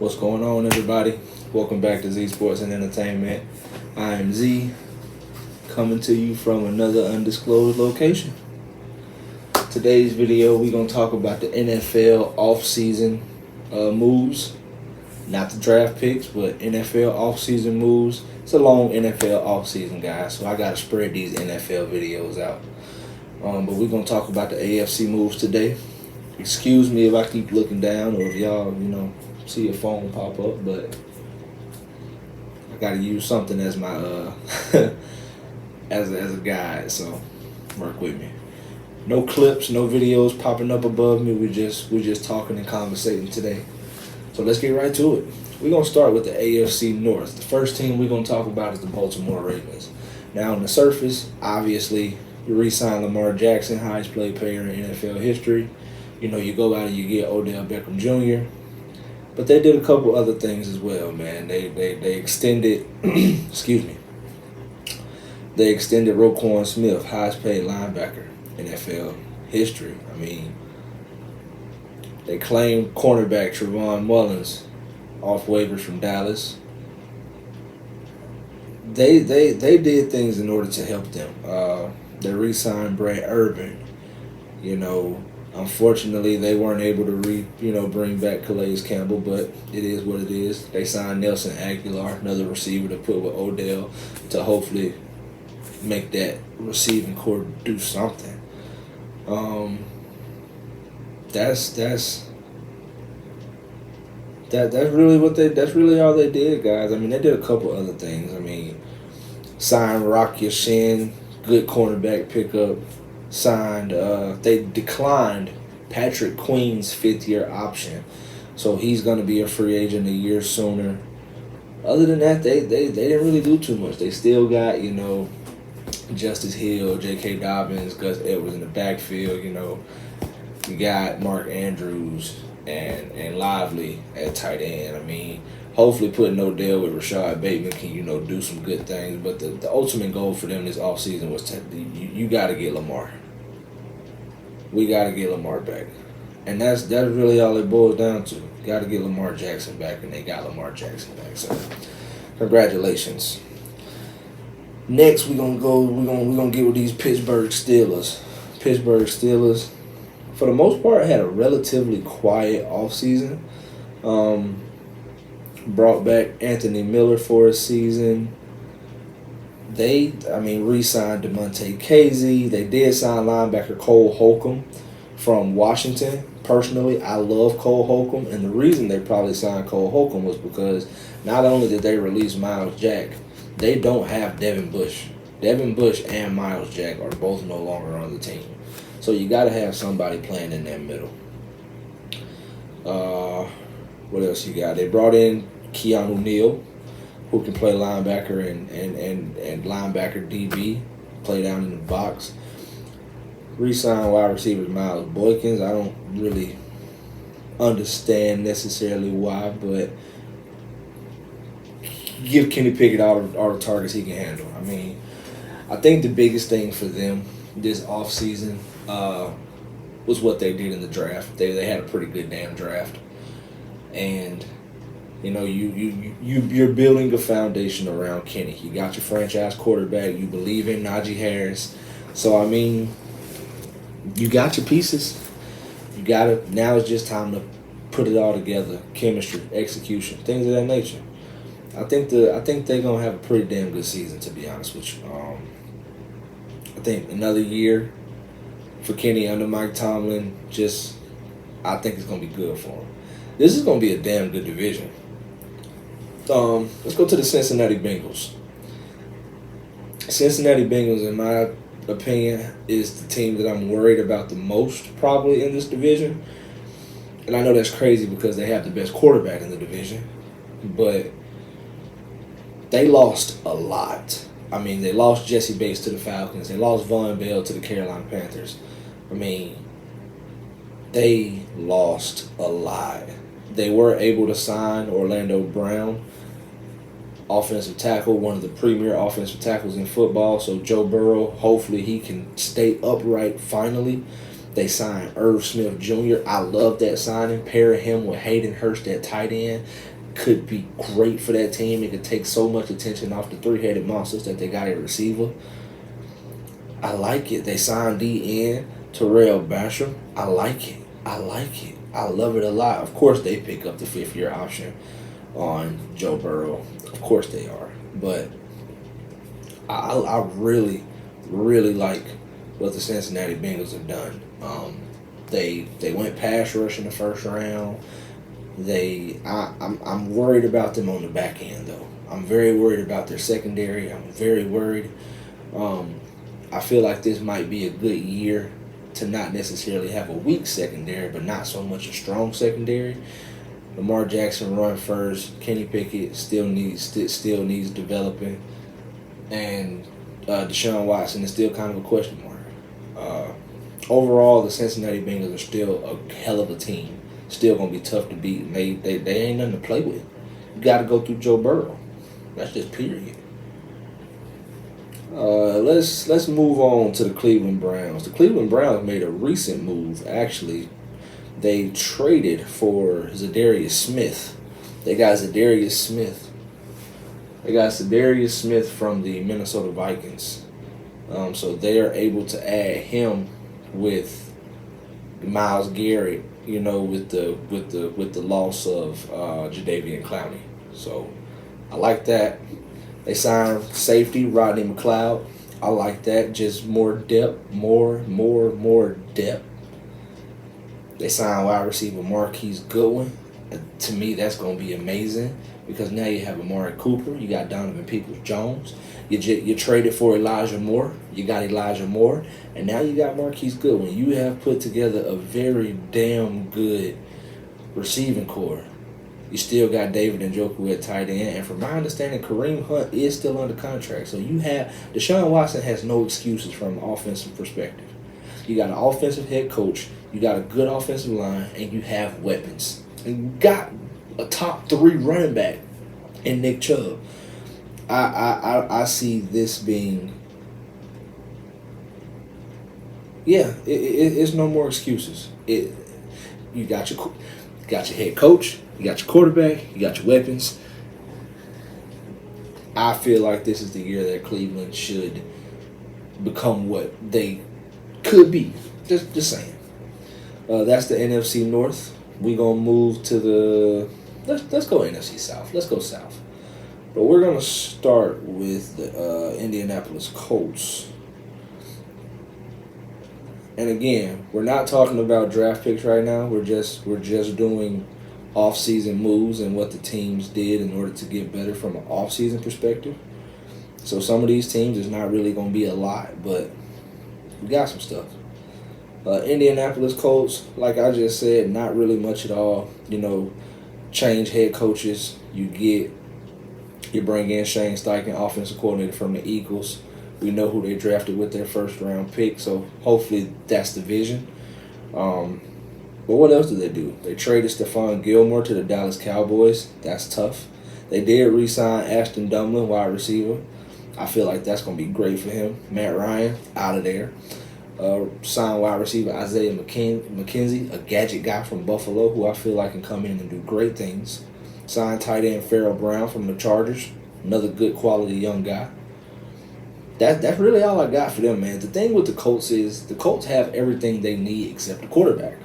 What's going on, everybody? Welcome back to Z Sports and Entertainment. I am Z, coming to you from another undisclosed location. Today's video, we're going to talk about the NFL offseason moves. Not the draft picks, but NFL offseason moves. It's a long NFL offseason, guys, so I got to spread these NFL videos out. But we're going to talk about the AFC moves today. Excuse me if I keep looking down or if y'all, see your phone pop up, but I got to use something as my as a guide, so work with me. No clips, no videos popping up above me. We're just talking and conversating today. So let's get right to it. We're going to start with the AFC North. The first team we're going to talk about is the Baltimore Ravens. Now, on the surface, obviously, you re-sign Lamar Jackson, highest paid player in NFL history. You go out and you get Odell Beckham Jr., but they did a couple other things as well, man. They extended, excuse me, they extended Roquan Smith, highest paid linebacker in NFL history. I mean, they claimed cornerback Trevon Mullins off waivers from Dallas. They did things in order to help them. They re-signed Brad Urban. Unfortunately, they weren't able to bring back Calais Campbell, but it is what it is. They signed Nelson Aguilar, another receiver, to put with Odell to hopefully make that receiving core do something. That's really all they did, guys. I mean, they did a couple other things. I mean, signed Rock Yashin, good cornerback pickup. They declined Patrick Queen's 5th-year option, so he's going to be a free agent a year sooner. Other than that, they didn't really do too much. They still got, Justice Hill, J.K. Dobbins, Gus Edwards in the backfield. You got Mark Andrews and Lively at tight end. I mean, hopefully putting Odell with Rashad Bateman can, do some good things. But the ultimate goal for them this offseason was you got to get Lamar. We got to get Lamar back. And that's really all it boils down to. Got to get Lamar Jackson back, and they got Lamar Jackson back. So, congratulations. Next, we're gonna get with these Pittsburgh Steelers. Pittsburgh Steelers, for the most part, had a relatively quiet offseason. Brought back Anthony Miller for a season. Re-signed DeMonte Casey. They did sign linebacker Cole Holcomb from Washington. Personally, I love Cole Holcomb, and the reason they probably signed Cole Holcomb was because not only did they release Miles Jack, they don't have Devin Bush. Devin Bush and Miles Jack are both no longer on the team. So you got to have somebody playing in that middle. What else you got? They brought in Keanu Neal, who can play linebacker and linebacker DB, play down in the box. Re-signed wide receiver Miles Boykins. I don't really understand necessarily why, but give Kenny Pickett all the targets he can handle. I mean, I think the biggest thing for them this offseason was what they did in the draft. They had a pretty good damn draft. And you're building a foundation around Kenny. You got your franchise quarterback. You believe in Najee Harris. So, I mean, you got your pieces. Now it's just time to put it all together. Chemistry, execution, things of that nature. I think they're going to have a pretty damn good season, to be honest with you. I think another year for Kenny under Mike Tomlin, I think it's going to be good for him. This is going to be a damn good division. Let's go to the Cincinnati Bengals. Cincinnati Bengals, in my opinion, is the team that I'm worried about the most probably in this division. And I know that's crazy because they have the best quarterback in the division. But they lost a lot. I mean, they lost Jesse Bates to the Falcons. They lost Von Bell to the Carolina Panthers. I mean, they lost a lot. They were able to sign Orlando Brown, offensive tackle, one of the premier offensive tackles in football. So Joe Burrow, hopefully he can stay upright finally. They signed Irv Smith Jr. I love that signing. Pairing him with Hayden Hurst at tight end. could be great for that team. It could take so much attention off the three-headed monsters that they got a receiver. I like it. They signed D.N. Terrell Basham. I like it. I like it. I love it a lot. Of course, they pick up the fifth-year option on Joe Burrow. Of course they are. But I really, really like what the Cincinnati Bengals have done. They went pass rush in the first round. I'm worried about them on the back end though. I'm very worried about their secondary. I'm very worried. I feel like this might be a good year to not necessarily have a weak secondary, but not so much a strong secondary. Lamar Jackson run first. Kenny Pickett still needs developing, and Deshaun Watson is still kind of a question mark. Overall, the Cincinnati Bengals are still a hell of a team. Still gonna be tough to beat. And they ain't nothing to play with. You got to go through Joe Burrow. That's just period. Let's move on to the Cleveland Browns. The Cleveland Browns made a recent move. Actually, they traded for Zadarius Smith. They got Zadarius Smith. From the Minnesota Vikings. So they are able to add him with Myles Garrett. You know, with the loss of Jadeveon Clowney. So I like that. They signed safety Rodney McLeod. I like that. Just more depth, more depth. They signed wide receiver Marquise Goodwin. To me, that's going to be amazing because now you have Amari Cooper. You got Donovan Peoples-Jones. You traded for Elijah Moore. You got Elijah Moore. And now you got Marquise Goodwin. You have put together a very damn good receiving core. You still got David Njoku at tight end. And from my understanding, Kareem Hunt is still under contract. So you have Deshaun Watson has no excuses from an offensive perspective. You got an offensive head coach. You got a good offensive line. And you have weapons. And you got a top 3 running back in Nick Chubb. I see this being, it's no more excuses. You got your head coach, you got your quarterback, you got your weapons. I feel like this is the year that Cleveland should become what they could be. Just saying. That's the NFC North. We gonna move to the let's go NFC South. Let's go South. But we're going to start with the Indianapolis Colts. And again, we're not talking about draft picks right now. We're just doing off-season moves and what the teams did in order to get better from an off-season perspective. So some of these teams is not really going to be a lot, but we got some stuff. Indianapolis Colts, like I just said, not really much at all. You know, change head coaches. You bring in Shane Steichen, offensive coordinator from the Eagles. We know who they drafted with their first-round pick, so hopefully that's the vision. But what else did they do? They traded Stephon Gilmore to the Dallas Cowboys. That's tough. They did re-sign Ashton Dumlin, wide receiver. I feel like that's going to be great for him. Matt Ryan, out of there. Signed wide receiver Isaiah McKenzie, a gadget guy from Buffalo, who I feel like can come in and do great things. Signed tight end Farrell Brown from the Chargers, another good quality young guy. That's really all I got for them, man. The thing with the Colts is the Colts have everything they need except the quarterback.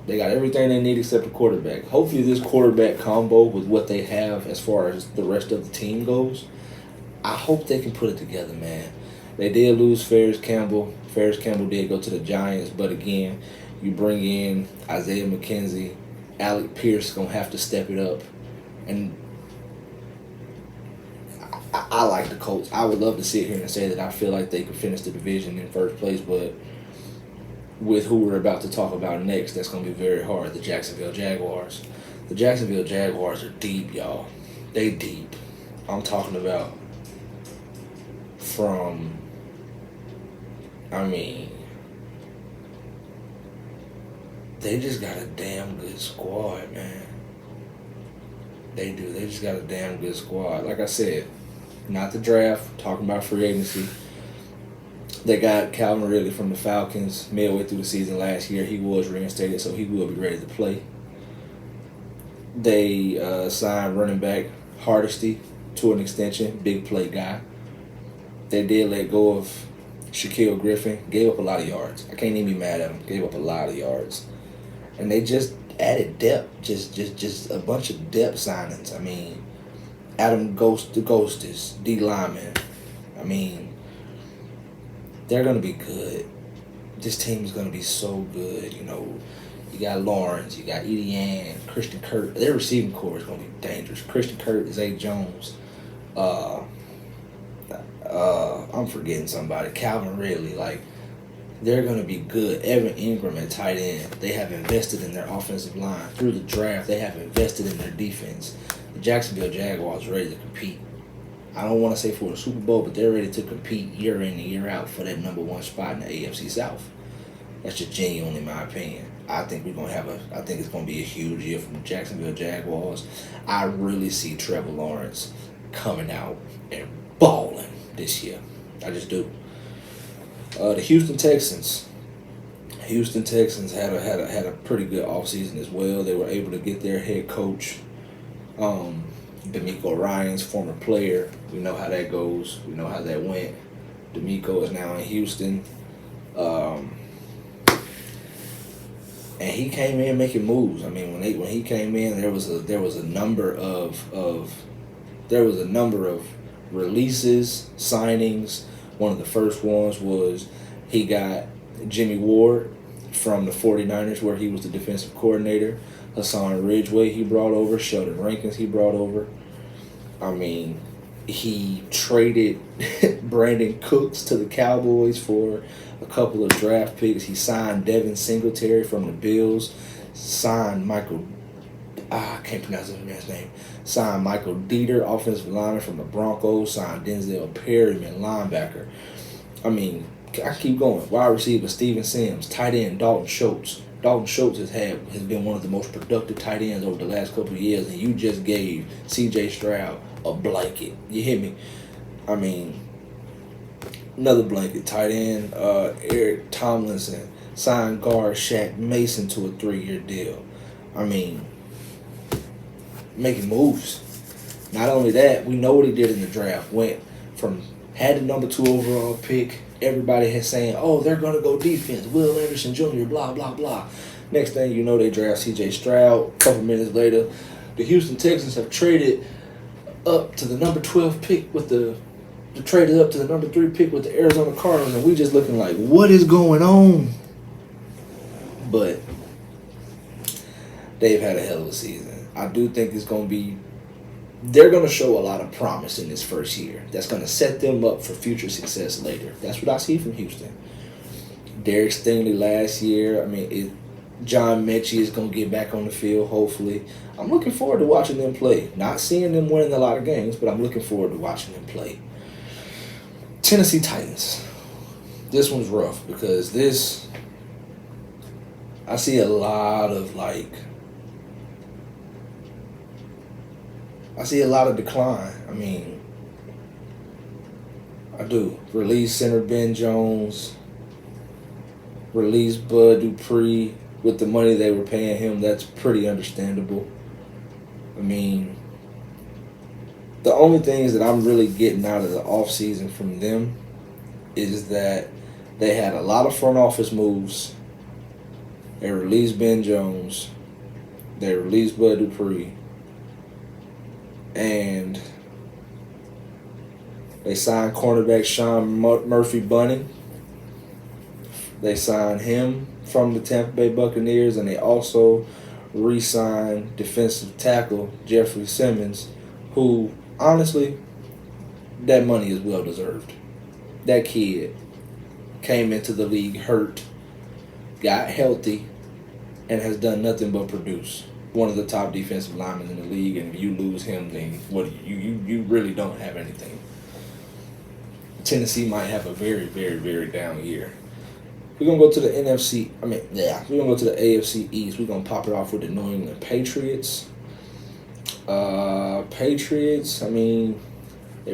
They got everything they need except the quarterback. Hopefully this quarterback combo with what they have as far as the rest of the team goes, I hope they can put it together, man. They did lose Ferris Campbell. Ferris Campbell did go to the Giants, but again, you bring in Isaiah McKenzie. Alec Pierce going to have to step it up. And I like the Colts. I would love to sit here and say that I feel like they could finish the division in first place, but with who we're about to talk about next, that's going to be very hard, the Jacksonville Jaguars. The Jacksonville Jaguars are deep, y'all. They deep. I'm talking about they just got a damn good squad, man. They do. They just got a damn good squad. Like I said, not the draft, talking about free agency. They got Calvin Ridley from the Falcons midway through the season last year. He was reinstated, so he will be ready to play. They signed running back Hardesty to an extension, big play guy. They did let go of Shaquille Griffin, gave up a lot of yards. I can't even be mad at him. Gave up a lot of yards. And they just added depth, just a bunch of depth signings. I mean, Adam Ghostis, D lineman. I mean, they're gonna be good. This team is gonna be so good. You know, you got Lawrence, you got Etienne, Christian Kirk. Their receiving core is gonna be dangerous. Christian Kirk, Zay Jones. I'm forgetting somebody. Calvin Ridley. Like, they're going to be good. Evan Ingram at tight end. They have invested in their offensive line. Through the draft, they have invested in their defense. The Jacksonville Jaguars are ready to compete. I don't want to say for the Super Bowl, but they're ready to compete year in and year out for that number one spot in the AFC South. That's just genuinely my opinion. I think it's going to be a huge year from the Jacksonville Jaguars. I really see Trevor Lawrence coming out and balling this year. I just do. The Houston Texans. Houston Texans had a pretty good offseason as well. They were able to get their head coach, D'Amico Ryans, former player. We know how that goes. We know how that went. D'Amico is now in Houston. And he came in making moves. I mean, when he came in, there was a number of releases, signings. One of the first ones was he got Jimmy Ward from the 49ers, where he was the defensive coordinator. Hassan Ridgeway he brought over. Sheldon Rankins he brought over. I mean, he traded Brandon Cooks to the Cowboys for a couple of draft picks. He signed Devin Singletary from the Bills. Signed I can't pronounce his man's name. Signed Michael Dieter, offensive lineman from the Broncos. Signed Denzel Perryman, linebacker. I mean, I keep going. Wide receiver Steven Sims. Tight end Dalton Schultz. Dalton Schultz has been one of the most productive tight ends over the last couple of years, and you just gave C.J. Stroud a blanket. You hear me? I mean, another blanket. Tight end Eric Tomlinson. Signed guard Shaq Mason to a 3-year deal. I mean, making moves. Not only that, we know what he did in the draft. Had the number 2 overall pick. Everybody has saying, oh, they're going to go defense. Will Anderson Jr., blah, blah, blah. Next thing you know, they draft C.J. Stroud. A couple minutes later, the Houston Texans have traded up to the number 12 pick traded up to the number 3 pick with the Arizona Cardinals, and we just looking like, what is going on? But they've had a hell of a season. I do think they're going to show a lot of promise in this first year. That's going to set them up for future success later. That's what I see from Houston. Derek Stingley last year, John Mechie is going to get back on the field, hopefully. I'm looking forward to watching them play. Not seeing them winning a lot of games, but I'm looking forward to watching them play. Tennessee Titans. This one's rough because I see a lot of decline. I mean, I do. Release center Ben Jones. Release Bud Dupree with the money they were paying him. That's pretty understandable. I mean, the only things that I'm really getting out of the offseason from them is that they had a lot of front office moves. They released Ben Jones. They released Bud Dupree. And they signed cornerback Sean Murphy-Bunting. They signed him from the Tampa Bay Buccaneers, and they also re-signed defensive tackle Jeffrey Simmons, who, honestly, that money is well-deserved. That kid came into the league hurt, got healthy, and has done nothing but produce. One of the top defensive linemen in the league, and if you lose him, then you really don't have anything. Tennessee might have a very, very, very down year. We're going to go to the we're going to go to the AFC East. We're going to pop it off with the New England Patriots. They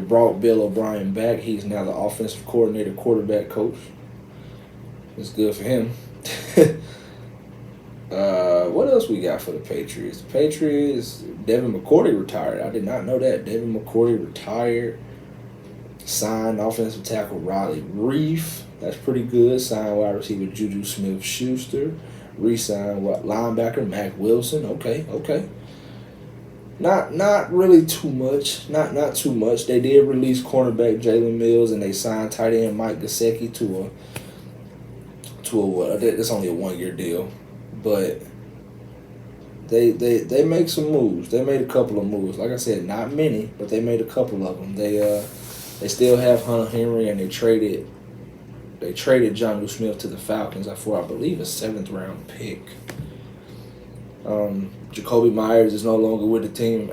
brought Bill O'Brien back. He's now the offensive coordinator, quarterback coach. It's good for him. What else we got for the Patriots? The Patriots, Devin McCourty retired. I did not know that. Devin McCourty retired. Signed offensive tackle Riley Reef. That's pretty good. Signed wide receiver Juju Smith-Schuster. Re-signed linebacker Mac Wilson. Okay. Not really too much. Not too much. They did release cornerback Jalen Mills, and they signed tight end Mike Gesicki to a it's only a 1-year deal, but they make some moves. They made a couple of moves. Like I said, not many, but they made a couple of them. They still have Hunter Henry, and they traded Jonnu Smith to the Falcons for, I believe, a 7th-round pick. Jacoby Myers is no longer with the team.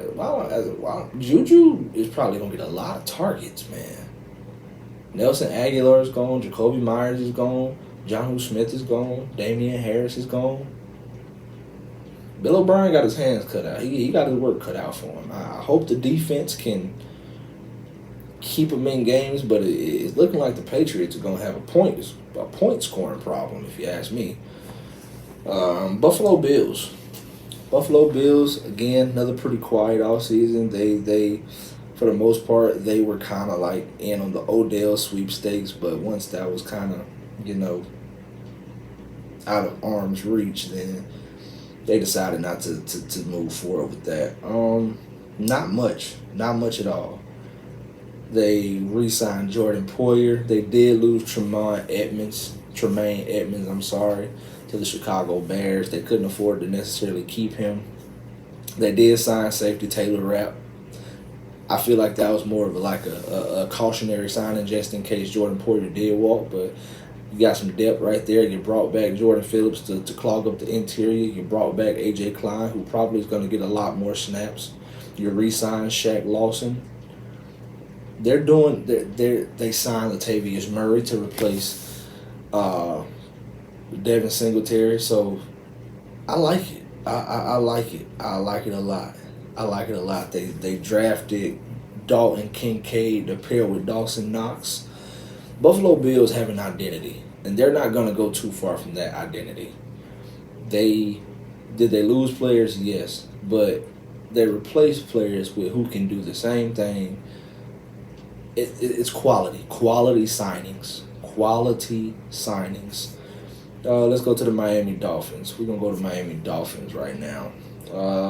Juju is probably going to get a lot of targets, man. Nelson Aguilar is gone. Jacoby Myers is gone. Jonnu Smith is gone. Damian Harris is gone. Bill O'Brien got his hands cut out. He got his work cut out for him. I hope the defense can keep him in games, but it's looking like the Patriots are going to have a point scoring problem, if you ask me. Buffalo Bills. Buffalo Bills, again, another pretty quiet offseason. They for the most part, they were kind of like in on the Odell sweepstakes, but once that was kind of, out of arm's reach, then they decided not to move forward with that. Not much at all. They re-signed Jordan Poyer. They did lose Tremaine Edmonds, to the Chicago Bears. They couldn't afford to necessarily keep him. They did sign safety Taylor Rapp. I feel like that was more of a cautionary signing just in case Jordan Poyer did walk, but you got some depth right there. You brought back Jordan Phillips to clog up the interior. You brought back A.J. Klein, who probably is going to get a lot more snaps. You re-signed Shaq Lawson. They signed Latavius Murray to replace Devin Singletary. So I like it. I like it. I like it a lot. They drafted Dalton Kincaid to pair with Dawson Knox. Buffalo Bills have an identity, and they're not going to go too far from that identity. Did they lose players? Yes, but they replaced players with who can do the same thing. It's quality signings. Let's go to the Miami Dolphins. We're going to go to Miami Dolphins right now.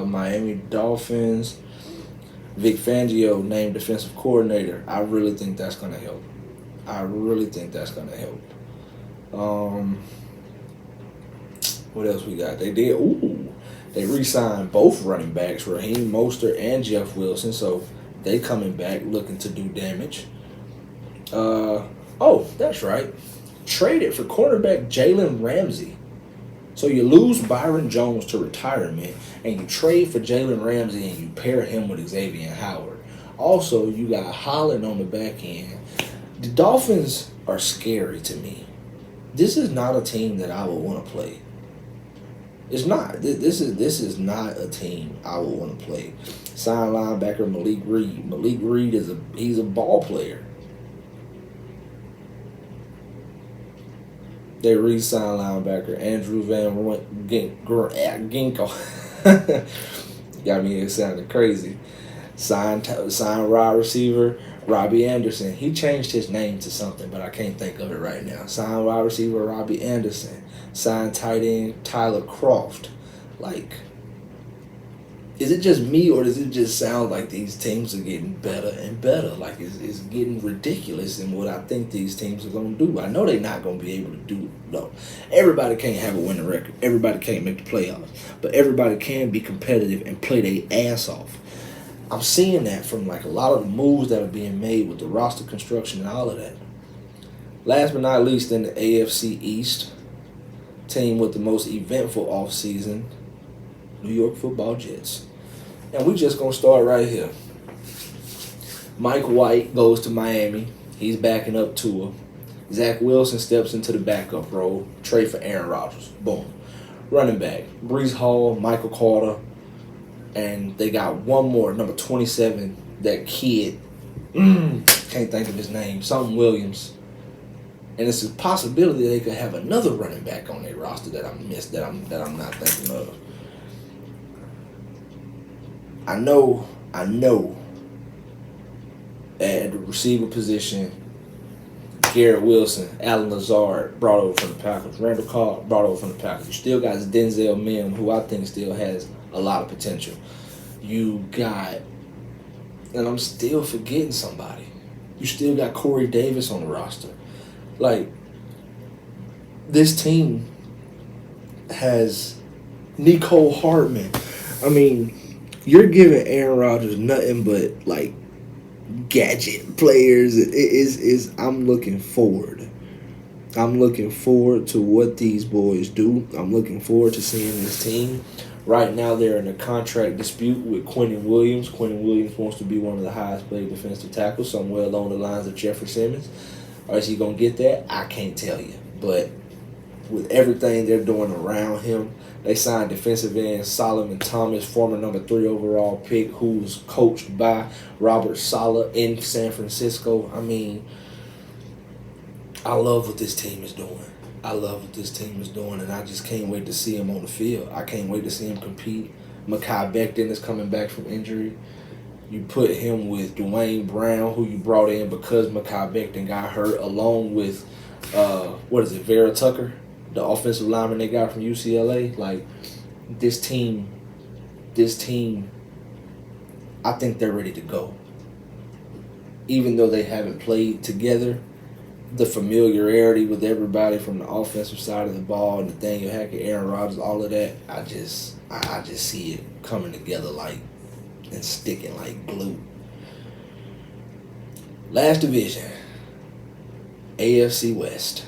Miami Dolphins, Vic Fangio named defensive coordinator. I really think that's going to help. What else we got? They re-signed both running backs, Raheem Mostert and Jeff Wilson, so they coming back looking to do damage. That's right. Traded for cornerback Jalen Ramsey. So you lose Byron Jones to retirement, and you trade for Jalen Ramsey, and you pair him with Xavier Howard. Also, you got Holland on the back end. The Dolphins are scary to me. This is not a team that I would want to play. It's not. This is not a team I would want to play. Signed linebacker Malik Reed. Malik Reed he's a ball player. They re-signed linebacker Andrew Van Ginkel. Got me sounding crazy. Signed wide receiver Robbie Anderson. He changed his name to something, but I can't think of it right now. Signed wide receiver Robbie Anderson. Signed tight end Tyler Croft. Is it just me, or does it just sound like these teams are getting better and better? Like it's getting ridiculous in what I think these teams are going to do. I know they're not going to be able to do. No, everybody can't have a winning record. Everybody can't make the playoffs, but everybody can be competitive and play their ass off. I'm seeing that from a lot of the moves that are being made with the roster construction and all of that. Last but not least, in the AFC East, team with the most eventful offseason, New York Football Jets. And we just going to start right here. Mike White goes to Miami. He's backing up Tua. Zach Wilson steps into the backup role. Trade for Aaron Rodgers. Boom. Running back, Breece Hall, Michael Carter. And they got one more, number 27, that kid. Can't think of his name. Something Williams. And it's a possibility they could have another running back on their roster that I missed, that I'm not thinking of. I know at the receiver position, Garrett Wilson, Alan Lazard brought over from the Packers, Randall Cobb brought over from the Packers. You still got Denzel Mims, who I think still has a lot of potential. You got, and I'm still forgetting somebody. You still got Corey Davis on the roster. Like, this team has Nicole Hartman. I mean, you're giving Aaron Rodgers nothing but like gadget players. It is I'm looking forward. I'm looking forward to what these boys do. I'm looking forward to seeing this team. Right now, they're in a contract dispute with Quentin Williams. Quentin Williams wants to be one of the highest paid defensive tackles, somewhere along the lines of Jeffrey Simmons. Or is he going to get that? I can't tell you. But with everything they're doing around him, they signed defensive end Solomon Thomas, former number 3 overall pick, who's coached by Robert Saleh in San Francisco. I mean, I love what this team is doing. And I just can't wait to see him on the field. I can't wait to see him compete. Mekhi Becton is coming back from injury. You put him with Dwayne Brown, who you brought in because Mekhi Becton got hurt, along with, Vera Tucker, the offensive lineman they got from UCLA. Like, this team, I think they're ready to go. Even though they haven't played together, the familiarity with everybody from the offensive side of the ball, Nathaniel Hackett, Aaron Rodgers, all of that, I just see it coming together and sticking like glue. Last division, AFC West.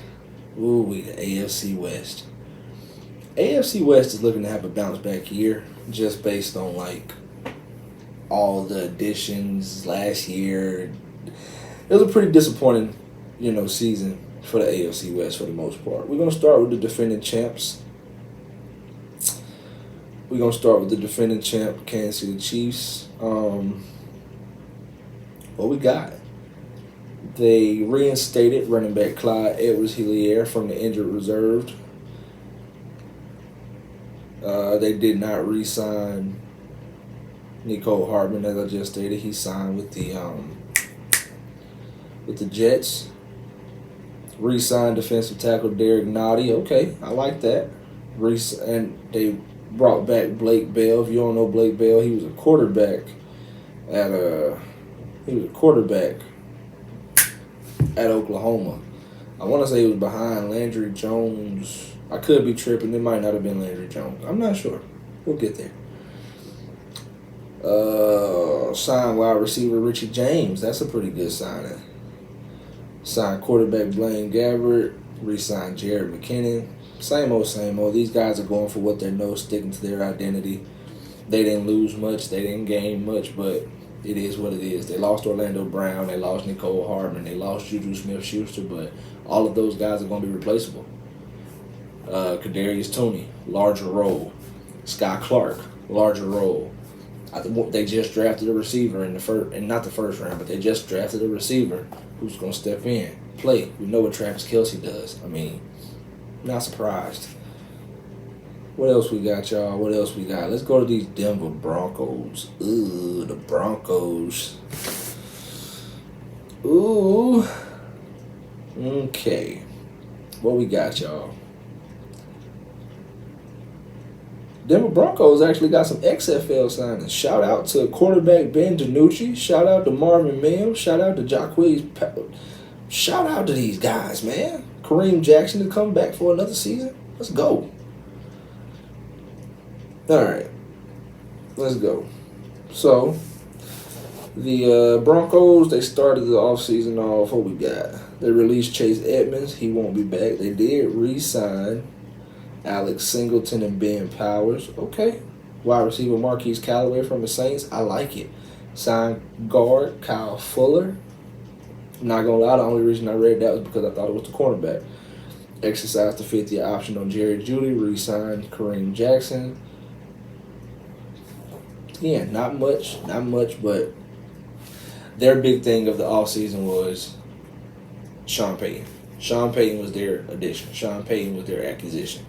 Ooh, the AFC West. AFC West is looking to have a bounce back year, just based on all the additions last year. It was a pretty disappointing season for the AFC West for the most part. We're going to start with the defending champs. Kansas City Chiefs. What we got? They reinstated running back Clyde Edwards-Helaire from the injured reserve. They did not re-sign Nicole Hartman, as I just stated. He signed with the Jets. Re-signed defensive tackle Derek Nottie. Okay, I like that. And they brought back Blake Bell. If you don't know Blake Bell, he was a quarterback at Oklahoma. I want to say he was behind Landry Jones. I could be tripping. It might not have been Landry Jones. I'm not sure. We'll get there. Signed wide receiver Richie James. That's a pretty good signing. Signed quarterback Blaine Gabbert. Re-signed Jared McKinnon. Same old. These guys are going for what they know, sticking to their identity. They didn't lose much. They didn't gain much, but it is what it is. They lost Orlando Brown. They lost Nicole Hartman. They lost Juju Smith-Schuster, but all of those guys are going to be replaceable. Kadarius Toney, larger role. Sky Clark, larger role. They just drafted a receiver in not the first round, but they just drafted a receiver who's going to step in, play. We know what Travis Kelce does. I mean, not surprised. What else we got, y'all? Let's go to these Denver Broncos. Ooh, the Broncos. Ooh. Okay. What we got, y'all? Denver Broncos actually got some XFL signings. Shout out to quarterback Ben DiNucci. Shout out to Marvin Mims. Shout out to Jacquez. Shout out to these guys, man. Kareem Jackson to come back for another season. Let's go. All right. Let's go. So, the Broncos, they started the offseason off. What we got? They released Chase Edmonds. He won't be back. They did re-sign Alex Singleton and Ben Powers. Okay. Wide receiver Marquise Callaway from the Saints. I like it. Signed guard Kyle Fuller. I'm not going to lie, the only reason I read that was because I thought it was the cornerback. Exercised the 50th option on Jerry Jeudy. Re-signed Kareem Jackson. Yeah, not much, but their big thing of the offseason was Sean Payton. Sean Payton was their addition. Sean Payton was their acquisition.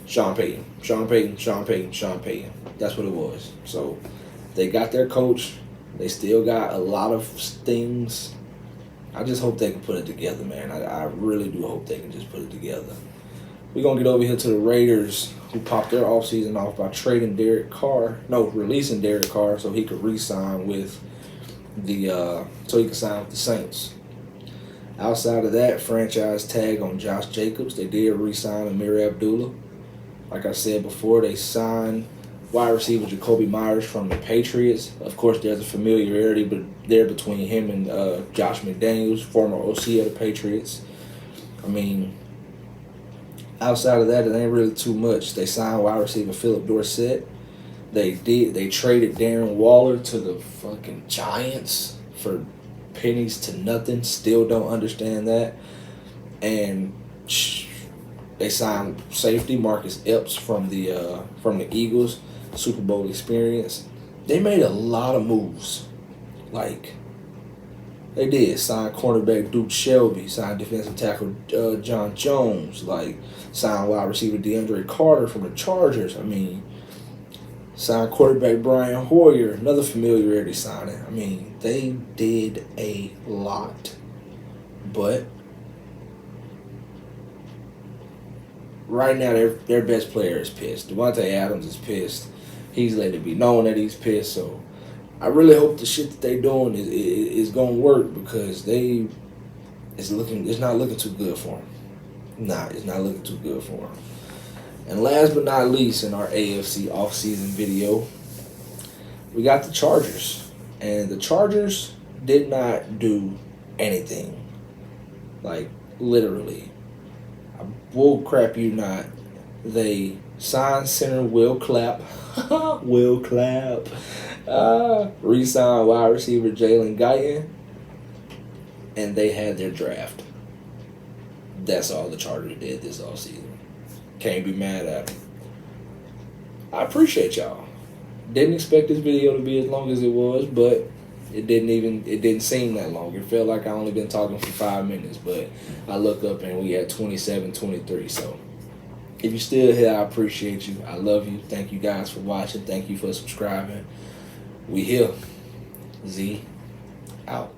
Sean Payton. That's what it was. So They got their coach. They still got a lot of things. I just hope they can put it together, man. I really do hope they can just put it together. We're going to get over here to the Raiders, who popped their offseason off by releasing Derek Carr so he could re-sign with so he could sign with the Saints. Outside of that, franchise tag on Josh Jacobs. They did re-sign Amir Abdullah. Like I said before, they signed wide receiver Jacoby Myers from the Patriots. Of course, there's a familiarity between him and Josh McDaniels, former OC of the Patriots. I mean, outside of that, it ain't really too much. They signed wide receiver Philip Dorsett. They traded Darren Waller to the fucking Giants for pennies to nothing. Still don't understand that. And they signed safety Marcus Epps from the Eagles, Super Bowl experience. They made a lot of moves. Like, they did. Signed cornerback Duke Shelby. Signed defensive tackle John Jones. Like, signed wide receiver DeAndre Carter from the Chargers. I mean, signed quarterback Brian Hoyer. Another familiarity signing. I mean, they did a lot. But right now, their best player is pissed. Devontae Adams is pissed. He's let it be known that he's pissed. So I really hope the shit that they're doing is going to work, because it's not looking too good for them. Nah, it's not looking too good for them. And last but not least, in our AFC offseason video, we got the Chargers. And the Chargers did not do anything. Like, literally. Bull crap you not. They signed center Will Clapp. Will Clapp. Re-signed wide receiver Jalen Guyton. And they had their draft. That's all the Chargers did this offseason. Can't be mad at them. I appreciate y'all. Didn't expect this video to be as long as it was, but it didn't seem that long. It felt like I only been talking for 5 minutes, but I look up and we at 27-23. So if you're still here, I appreciate you. I love you. Thank you guys for watching. Thank you for subscribing. We here. Z out.